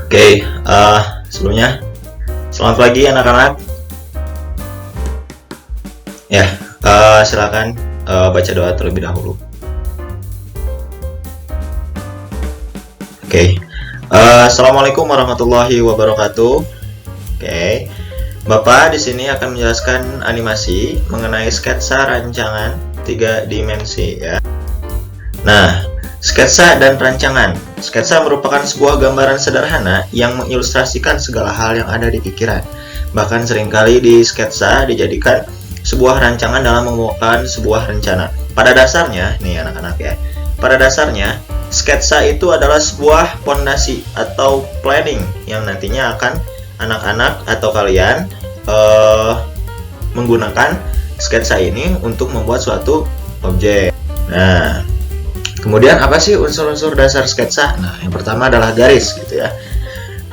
Oke, sebelumnya selamat pagi anak-anak. Ya, silakan baca doa terlebih dahulu. Oke, assalamualaikum warahmatullahi wabarakatuh. Oke, Bapak di sini akan menjelaskan animasi mengenai sketsa rancangan 3 dimensi ya. Nah, sketsa dan rancangan. Sketsa merupakan sebuah gambaran sederhana yang mengilustrasikan segala hal yang ada di pikiran. Bahkan seringkali di sketsa dijadikan sebuah rancangan dalam menguatkan sebuah rencana. Pada dasarnya, nih anak-anak ya, pada dasarnya sketsa itu adalah sebuah pondasi atau planning yang nantinya akan anak-anak atau kalian menggunakan sketsa ini untuk membuat suatu objek. Nah, kemudian apa sih unsur-unsur dasar sketsa? Nah, yang pertama adalah garis gitu ya.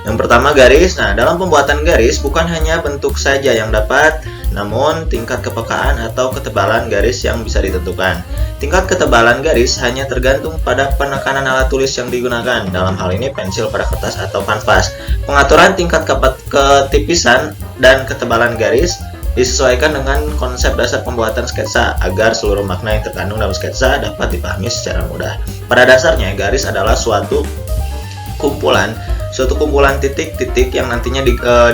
Yang pertama garis. Nah, dalam pembuatan garis bukan hanya bentuk saja yang dapat, namun tingkat kepekaan atau ketebalan garis yang bisa ditentukan. Tingkat ketebalan garis hanya tergantung pada penekanan alat tulis yang digunakan. Dalam hal ini pensil pada kertas atau kanvas. Pengaturan tingkat ketipisan dan ketebalan garis disesuaikan dengan konsep dasar pembuatan sketsa agar seluruh makna yang terkandung dalam sketsa dapat dipahami secara mudah. Pada dasarnya, garis adalah suatu kumpulan titik-titik yang nantinya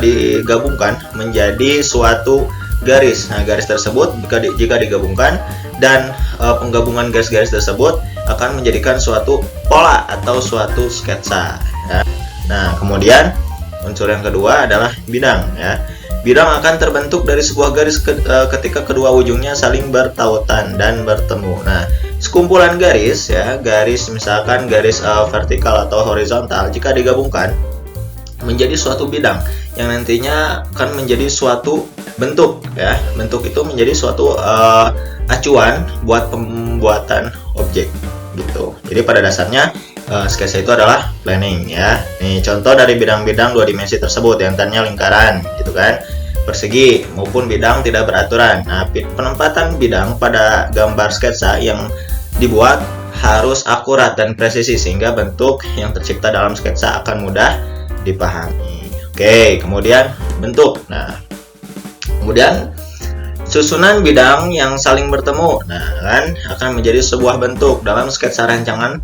digabungkan menjadi suatu garis. Nah, garis tersebut jika digabungkan dan penggabungan garis-garis tersebut akan menjadikan suatu pola atau suatu sketsa ya. Nah, kemudian unsur yang kedua adalah bidang ya. Bidang akan terbentuk dari sebuah garis ketika kedua ujungnya saling bertautan dan bertemu. Nah, sekumpulan garis ya, garis misalkan garis vertikal atau horizontal jika digabungkan menjadi suatu bidang yang nantinya akan menjadi suatu bentuk ya. Bentuk itu menjadi suatu acuan buat pembuatan objek gitu. Jadi pada dasarnya sketsa itu adalah planning ya. Nih contoh dari bidang-bidang 2 dimensi tersebut, yang tadinya lingkaran gitu kan, persegi maupun bidang tidak beraturan. Nah, penempatan bidang pada gambar sketsa yang dibuat harus akurat dan presisi sehingga bentuk yang tercipta dalam sketsa akan mudah dipahami. Oke, kemudian bentuk. Nah, kemudian susunan bidang yang saling bertemu. Nah, kan akan menjadi sebuah bentuk dalam sketsa rancangan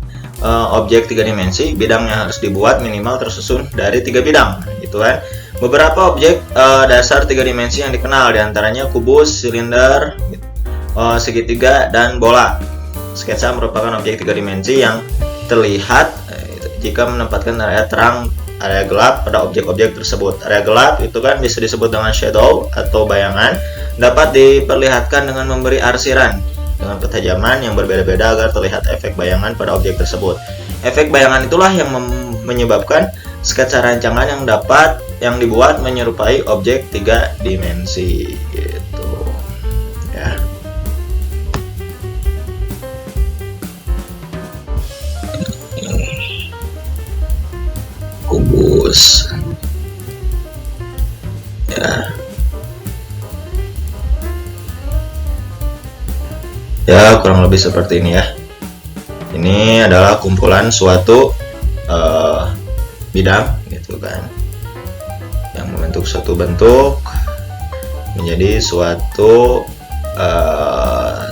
objek 3 dimensi. Bidang yang harus dibuat minimal tersusun dari 3 bidang gitu kan. Beberapa objek dasar 3 dimensi yang dikenal diantaranya kubus, silinder, segitiga, dan bola. Sketsa merupakan objek 3 dimensi yang terlihat jika menempatkan area terang, area gelap pada objek-objek tersebut. Area gelap itu kan bisa disebut dengan shadow atau bayangan, dapat diperlihatkan dengan memberi arsiran dengan ketajaman yang berbeda-beda agar terlihat efek bayangan pada objek tersebut. Efek bayangan itulah yang menyebabkan sketsa rancangan yang dibuat menyerupai objek 3 dimensi gitu ya. Kubus ya, kurang lebih seperti ini ya. Ini adalah kumpulan suatu bidang gitu kan, yang membentuk suatu bentuk menjadi suatu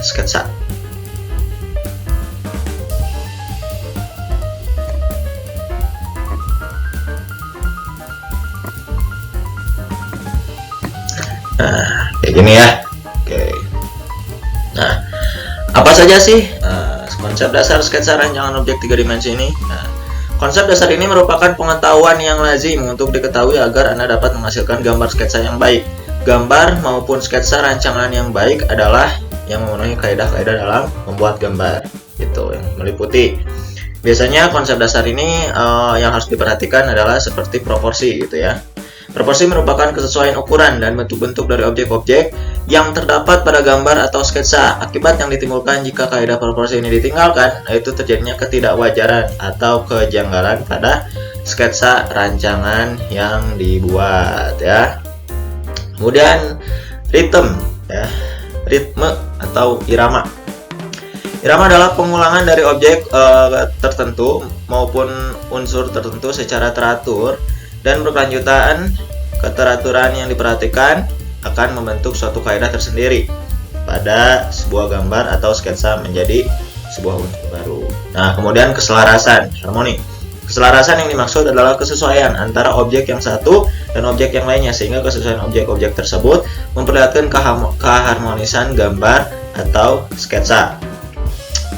sketsa. Nah, kayak gini ya. Oke. Nah, apa saja sih konsep dasar sketsa rancangan objek 3 dimensi ini? Nah, konsep dasar ini merupakan pengetahuan yang lazim untuk diketahui agar Anda dapat menghasilkan gambar sketsa yang baik. Gambar maupun sketsa rancangan yang baik adalah yang memenuhi kaidah-kaidah dalam membuat gambar gitu, yang meliputi. Biasanya konsep dasar ini yang harus diperhatikan adalah seperti proporsi gitu ya. Proporsi merupakan kesesuaian ukuran dan bentuk-bentuk dari objek-objek yang terdapat pada gambar atau sketsa. Akibat yang ditimbulkan jika kaidah proporsi ini ditinggalkan, yaitu terjadinya ketidakwajaran atau kejanggalan pada sketsa rancangan yang dibuat ya. Kemudian ritme ya, ritme atau irama. Irama adalah pengulangan dari objek tertentu maupun unsur tertentu secara teratur dan berkelanjutan. Keteraturan yang diperhatikan akan membentuk suatu kaidah tersendiri pada sebuah gambar atau sketsa menjadi sebuah unsur baru. Nah, kemudian keselarasan, harmoni. Keselarasan yang dimaksud adalah kesesuaian antara objek yang satu dan objek yang lainnya, sehingga kesesuaian objek-objek tersebut memperlihatkan keharmonisan gambar atau sketsa.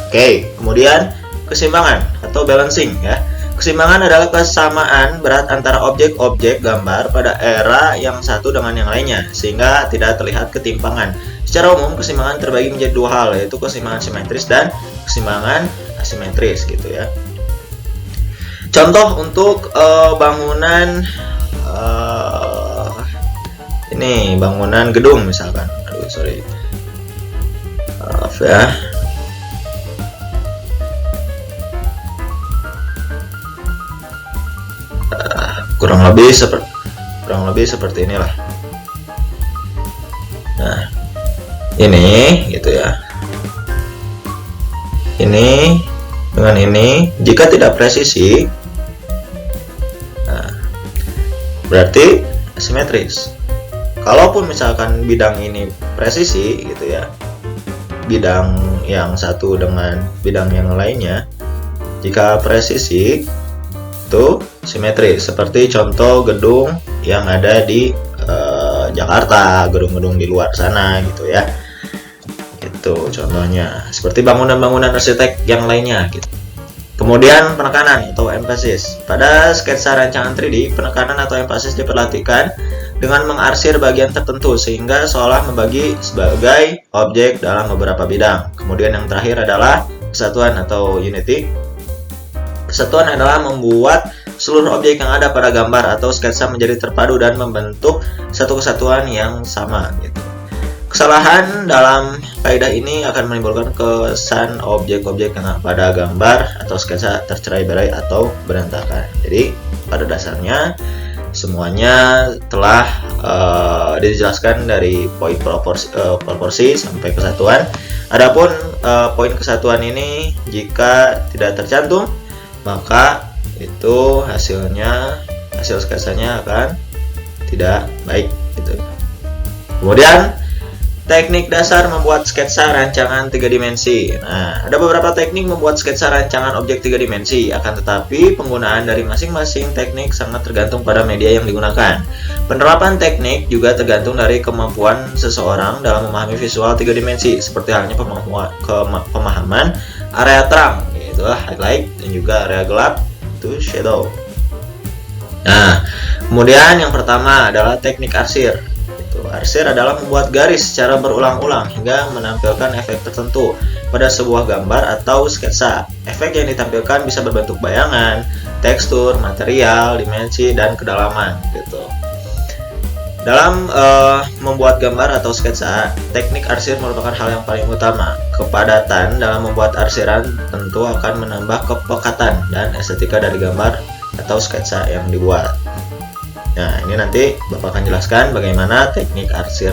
Oke, kemudian keseimbangan atau balancing ya. Keseimbangan adalah kesamaan berat antara objek-objek gambar pada era yang satu dengan yang lainnya, sehingga tidak terlihat ketimpangan. Secara umum, keseimbangan terbagi menjadi dua hal, yaitu keseimbangan simetris dan keseimbangan asimetris gitu ya. Contoh untuk bangunan ini bangunan gedung misalkan. Aduh, sorry. Maaf ya. Kurang lebih seperti inilah. Nah, ini gitu ya. Ini dengan ini, jika tidak presisi, nah, berarti asimetris. Kalaupun misalkan bidang ini presisi gitu ya, bidang yang satu dengan bidang yang lainnya, jika presisi itu simetris, seperti contoh gedung yang ada di Jakarta, gedung-gedung di luar sana gitu ya. Itu contohnya, seperti bangunan-bangunan arsitek yang lainnya gitu. Kemudian penekanan atau emphasis. Pada sketsa rancangan 3D, penekanan atau emphasis diperhatikan dengan mengarsir bagian tertentu sehingga seolah membagi sebagai objek dalam beberapa bidang. Kemudian yang terakhir adalah kesatuan atau unity. Kesatuan adalah membuat seluruh objek yang ada pada gambar atau sketsa menjadi terpadu dan membentuk satu kesatuan yang sama gitu. Kesalahan dalam kaidah ini akan menimbulkan kesan objek-objek yang pada gambar atau sketsa tercerai-berai atau berantakan. Jadi pada dasarnya semuanya telah dijelaskan dari poin proporsi sampai kesatuan. Adapun poin kesatuan ini jika tidak tercantum, maka itu hasil sketsanya akan tidak baik gitu. Kemudian teknik dasar membuat sketsa rancangan 3 dimensi. Nah, ada beberapa teknik membuat sketsa rancangan objek 3 dimensi, akan tetapi penggunaan dari masing-masing teknik sangat tergantung pada media yang digunakan. Penerapan teknik juga tergantung dari kemampuan seseorang dalam memahami visual 3 dimensi, seperti halnya pemahaman area terang, yaitu highlight, dan juga area gelap, itu shadow. Nah, kemudian yang pertama adalah teknik arsir. Arsir adalah membuat garis secara berulang-ulang hingga menampilkan efek tertentu pada sebuah gambar atau sketsa. Efek yang ditampilkan bisa berbentuk bayangan, tekstur, material, dimensi, dan kedalaman gitu. Dalam membuat gambar atau sketsa, teknik arsir merupakan hal yang paling utama. Kepadatan dalam membuat arsiran tentu akan menambah kepekatan dan estetika dari gambar atau sketsa yang dibuat. Nah, ini nanti Bapak akan jelaskan bagaimana teknik arsir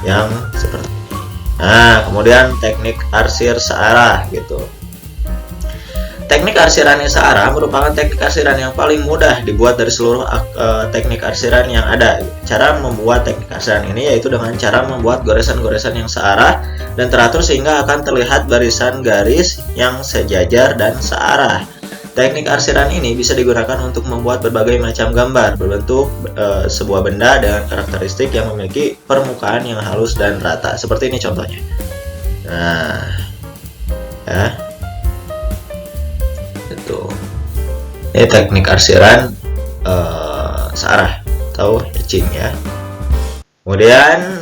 yang seperti ini. Nah, kemudian teknik arsir searah gitu. Teknik arsiran yang searah merupakan teknik arsiran yang paling mudah dibuat dari seluruh teknik arsiran yang ada. Cara membuat teknik arsiran ini yaitu dengan cara membuat goresan-goresan yang searah dan teratur sehingga akan terlihat barisan garis yang sejajar dan searah. Teknik arsiran ini bisa digunakan untuk membuat berbagai macam gambar berbentuk sebuah benda dengan karakteristik yang memiliki permukaan yang halus dan rata. Seperti ini contohnya. Nah, ya, itu. Ini teknik arsiran searah atau etching ya. Kemudian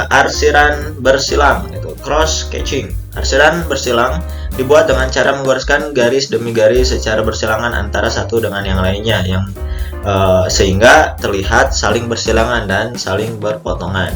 arsiran bersilang, itu cross sketching. Arsiran bersilang dibuat dengan cara menggoreskan garis demi garis secara bersilangan antara satu dengan yang lainnya, sehingga terlihat saling bersilangan dan saling berpotongan.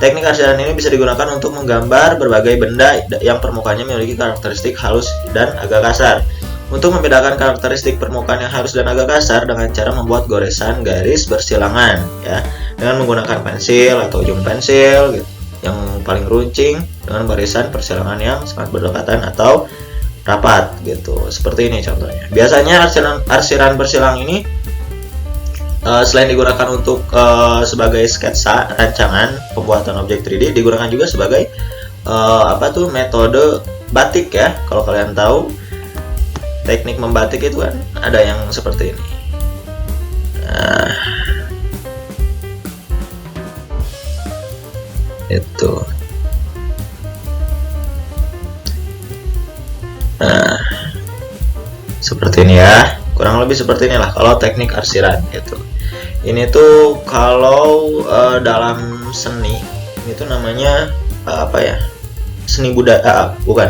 Teknik arsiran ini bisa digunakan untuk menggambar berbagai benda yang permukaannya memiliki karakteristik halus dan agak kasar. Untuk membedakan karakteristik permukaan yang halus dan agak kasar dengan cara membuat goresan garis bersilangan, ya, dengan menggunakan pensil atau ujung pensil, gitu. yang paling runcing dengan barisan persilangan yang sangat berdekatan atau rapat gitu. Seperti ini contohnya. Biasanya arsiran bersilang ini selain digunakan untuk sebagai sketsa rancangan pembuatan objek 3D, digunakan juga sebagai metode batik ya. Kalau kalian tahu teknik membatik itu kan ada yang seperti ini. Nah, itu. Nah, seperti ini ya, kurang lebih seperti inilah kalau teknik arsiran gitu. Ini tuh kalau dalam seni itu namanya seni budaya, bukan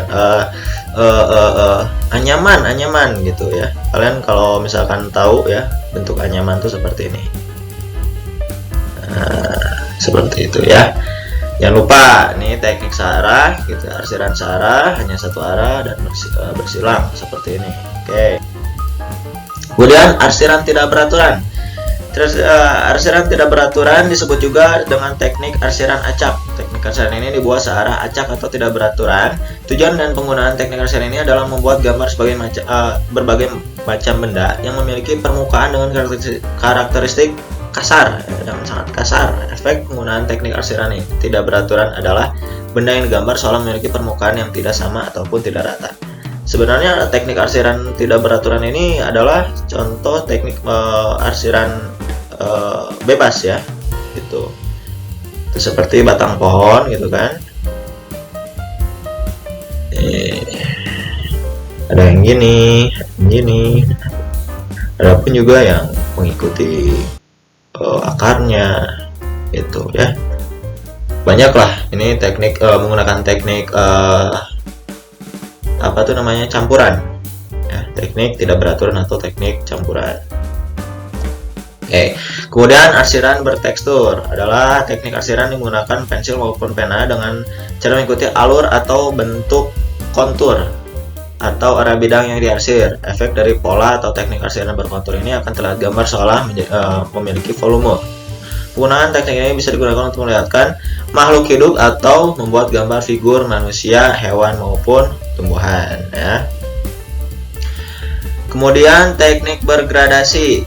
anyaman gitu ya. Kalian kalau misalkan tahu ya bentuk anyaman tuh seperti ini. Nah, seperti itu ya. Jangan lupa nih teknik searah gitu, arsiran searah hanya satu arah dan bersilang seperti ini. Oke. Kemudian arsiran tidak beraturan. Terus arsiran tidak beraturan disebut juga dengan teknik arsiran acak. Teknik arsiran ini dibuat searah acak atau tidak beraturan. Tujuan dan penggunaan teknik arsiran ini adalah membuat gambar sebagai berbagai macam benda yang memiliki permukaan dengan karakteristik kasar dan sangat kasar. Efek penggunaan teknik arsiran ini tidak beraturan adalah benda yang digambar seolah memiliki permukaan yang tidak sama ataupun tidak rata. Sebenarnya teknik arsiran tidak beraturan ini adalah contoh teknik arsiran bebas ya, gitu. Itu seperti batang pohon gitu kan. Ada yang gini, ada pun juga yang mengikuti akarnya itu ya. Banyaklah ini teknik menggunakan teknik campuran ya, teknik tidak beraturan atau teknik campuran. Oke. Kemudian arsiran bertekstur adalah teknik arsiran yang menggunakan pensil maupun pena dengan cara mengikuti alur atau bentuk kontur atau area bidang yang diarsir. Efek dari pola atau teknik arsiran berkontur ini akan terlihat gambar seolah memiliki volume. Penggunaan teknik ini bisa digunakan untuk melihatkan makhluk hidup atau membuat gambar figur manusia, hewan maupun tumbuhan ya. Kemudian teknik bergradasi.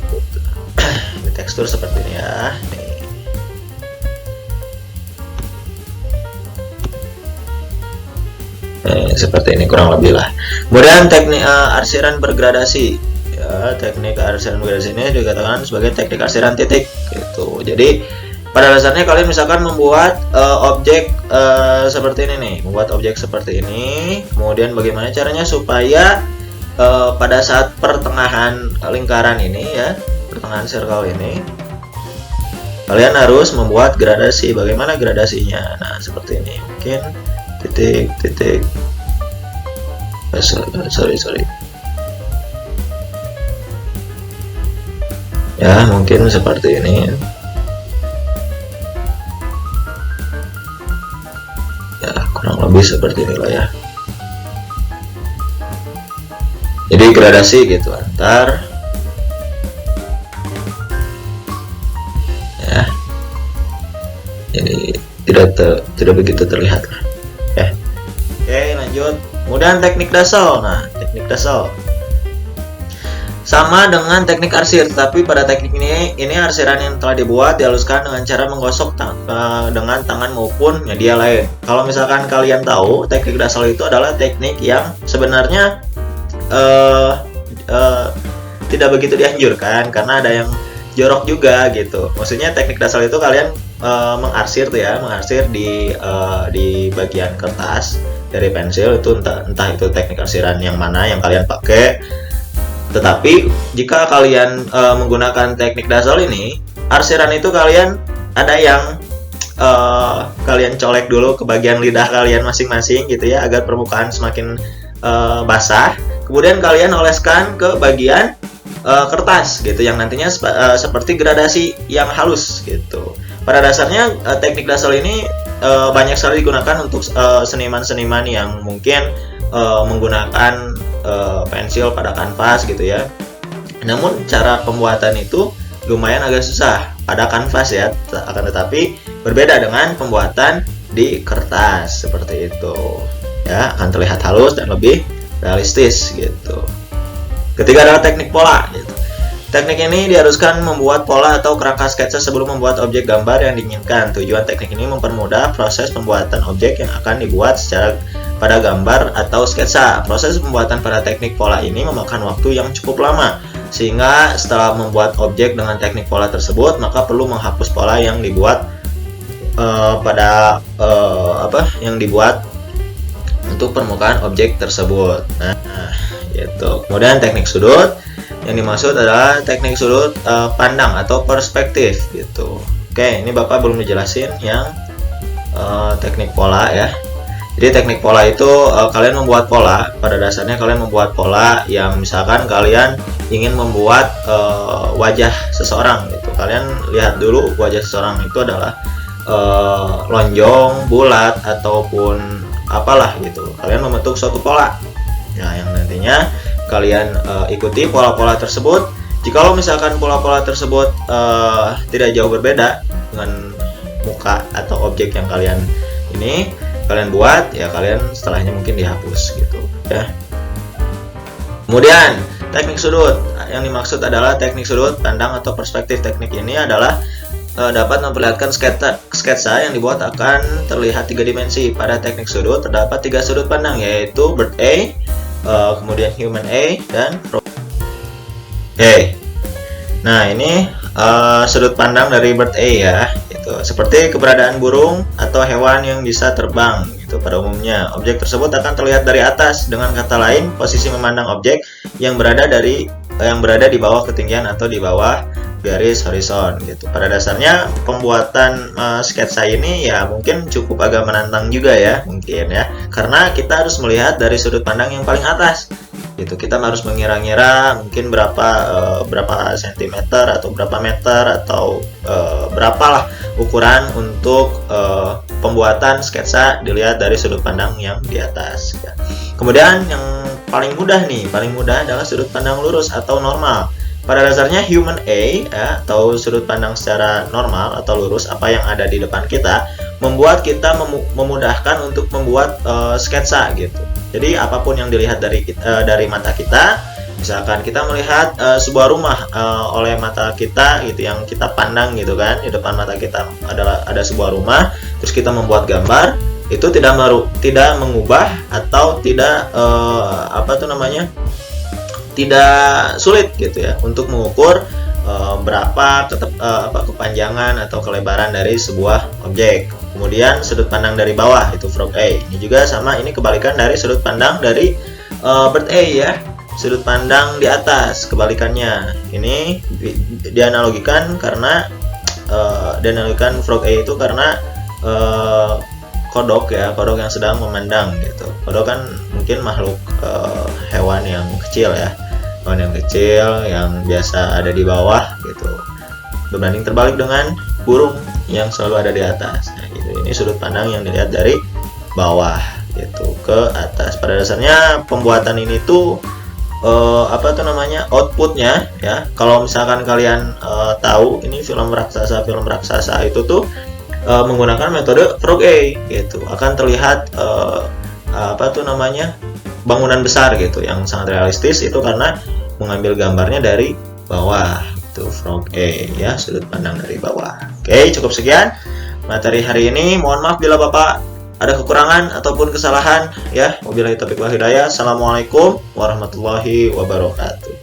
Ini tekstur seperti ini ya. Seperti ini kurang lebih lah. Kemudian teknik arsiran bergradasi ya, teknik arsiran bergradasi ini dikatakan sebagai teknik arsiran titik gitu. Jadi pada dasarnya kalian misalkan membuat objek seperti ini nih, membuat objek seperti ini, kemudian bagaimana caranya supaya pada saat pertengahan lingkaran ini ya, pertengahan circle ini, kalian harus membuat gradasi. Bagaimana gradasinya? Nah seperti ini, mungkin titik sorry ya, mungkin seperti ini ya, kurang lebih seperti inilah ya. Jadi gradasi gitu antar ya, jadi tidak begitu terlihat lah ya. Oke, lanjut. Kemudian teknik dasal. Nah, teknik dasal sama dengan teknik arsir, tapi pada teknik ini arsiran yang telah dibuat dihaluskan dengan cara menggosok dengan tangan maupun media lain. Kalau misalkan kalian tahu, teknik dasal itu adalah teknik yang sebenarnya tidak begitu dianjurkan karena ada yang jorok juga gitu. Maksudnya teknik dasal itu kalian mengarsir tuh ya, mengarsir di bagian kertas dari pensil itu, entah itu teknik arsiran yang mana yang kalian pakai. Tetapi jika kalian menggunakan teknik dasal ini, arsiran itu kalian ada yang kalian colek dulu ke bagian lidah kalian masing-masing gitu ya, agar permukaan semakin basah. Kemudian kalian oleskan ke bagian kertas gitu, yang nantinya seperti gradasi yang halus gitu. Pada dasarnya teknik dasal ini banyak sekali digunakan untuk seniman-seniman yang mungkin menggunakan pensil pada kanvas gitu ya. Namun cara pembuatan itu lumayan agak susah pada kanvas ya, akan tetapi berbeda dengan pembuatan di kertas seperti itu ya, akan terlihat halus dan lebih realistis gitu. Ketiga adalah teknik pola gitu. Teknik ini diharuskan membuat pola atau kerangka sketsa sebelum membuat objek gambar yang diinginkan. Tujuan teknik ini mempermudah proses pembuatan objek yang akan dibuat secara pada gambar atau sketsa. Proses pembuatan pada teknik pola ini memakan waktu yang cukup lama, sehingga setelah membuat objek dengan teknik pola tersebut, maka perlu menghapus pola yang dibuat yang dibuat untuk permukaan objek tersebut. Nah, gitu. Kemudian teknik sudut. Yang dimaksud adalah teknik sudut pandang atau perspektif gitu. Oke, ini Bapak belum dijelasin yang teknik pola ya. Jadi teknik pola itu kalian membuat pola, pada dasarnya kalian membuat pola yang misalkan kalian ingin membuat wajah seseorang gitu. Kalian lihat dulu wajah seseorang itu adalah lonjong, bulat ataupun apalah gitu. Kalian membentuk suatu pola. Nah, yang nantinya kalian ikuti pola-pola tersebut. Jikalau misalkan pola-pola tersebut tidak jauh berbeda dengan muka atau objek yang kalian buat, ya kalian setelahnya mungkin dihapus gitu ya. Kemudian teknik sudut, yang dimaksud adalah teknik sudut pandang atau perspektif. Teknik ini adalah dapat memperlihatkan sketsa yang dibuat akan terlihat 3 dimensi. Pada teknik sudut terdapat 3 sudut pandang, yaitu bird eye, kemudian human eye, dan frog eye. Nah, ini sudut pandang dari bird eye ya, gitu. Seperti keberadaan burung atau hewan yang bisa terbang gitu. Pada umumnya objek tersebut akan terlihat dari atas. Dengan kata lain, posisi memandang objek yang berada di bawah ketinggian atau di bawah garis horizon gitu. Pada dasarnya pembuatan sketsa ini ya mungkin cukup agak menantang juga ya, mungkin ya, karena kita harus melihat dari sudut pandang yang paling atas gitu. Kita harus mengira-ngira mungkin berapa sentimeter atau berapa meter atau berapalah ukuran untuk pembuatan sketsa dilihat dari sudut pandang yang di atas ya. Kemudian yang paling mudah adalah sudut pandang lurus atau normal. Pada dasarnya human eye ya, atau sudut pandang secara normal atau lurus, apa yang ada di depan kita, membuat kita memudahkan untuk membuat sketsa gitu. Jadi apapun yang dilihat dari mata kita, misalkan kita melihat sebuah rumah oleh mata kita gitu, yang kita pandang gitu kan, di depan mata kita ada sebuah rumah, terus kita membuat gambar, itu tidak mengubah atau tidak tidak sulit gitu ya untuk mengukur berapa kepanjangan atau kelebaran dari sebuah objek. Kemudian sudut pandang dari bawah itu frog eye. Ini juga sama, ini kebalikan dari sudut pandang dari bird eye ya. Sudut pandang di atas kebalikannya. Ini dianalogikan karena dianalogikan frog eye itu karena kodok yang sedang memandang gitu. Kodok kan mungkin makhluk hewan yang kecil ya. Hewan yang kecil yang biasa ada di bawah gitu, berbanding terbalik dengan burung yang selalu ada di atas. Nah, gitu. Ini sudut pandang yang dilihat dari bawah gitu ke atas. Pada dasarnya pembuatan ini tuh outputnya ya. Kalau misalkan kalian tahu ini film raksasa itu tuh menggunakan metode frog eye gitu, akan terlihat bangunan besar gitu yang sangat realistis, itu karena mengambil gambarnya dari bawah itu frog eye ya, sudut pandang dari bawah. Oke, cukup sekian materi hari ini. Mohon maaf bila Bapak ada kekurangan ataupun kesalahan ya. Wabillahi taufiq wal hidayah. Assalamualaikum warahmatullahi wabarakatuh.